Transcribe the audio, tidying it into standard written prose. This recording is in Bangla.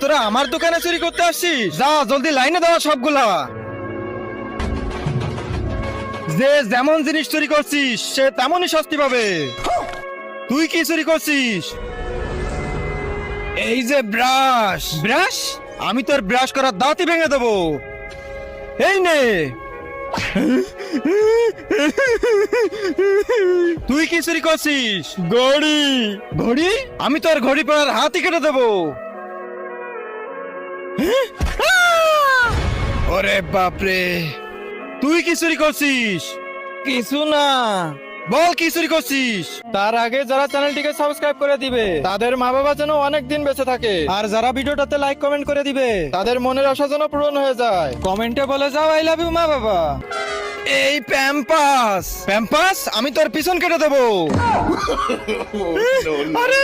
তোরা আমার দোকানে চুরি করতে আসছিস? যা জলদি লাইনে দেওয়া সবগুলা। যে যেমন জিনিস চুরি করছিস সে তেমনই শাস্তি পাবে। তুই কি চুরি করছিস? এই যে ব্রাশ। ব্রাশ? আমি তোর ব্রাশ করার দাঁতই ভেঙে দেবো। এই নে। তুই কি চুরি করছিস? ঘড়ি। ঘড়ি? আমি তোর ঘড়ি পরার হাতই কেটে দেবো। ওরে বাপরে, তুই কি চুরি করছিস? কিছু না। বল কি চুরি করছিস? তার আগে যারা চ্যানেলটিকে সাবস্ক্রাইব করে দিবে তাদের মা বাবা যেন অনেক দিন বেঁচে থাকে, আর যারা ভিডিওটাতে লাইক কমেন্ট করে দিবে তাদের মনের আশা যেন পূরণ হয়ে যায়। কমেন্টে বলে যাও আই লাভ ইউ মা বাবা। এই প্যাম্পাস। প্যাম্পাস? আমি তোর পিছন কেটে দেবো। আরে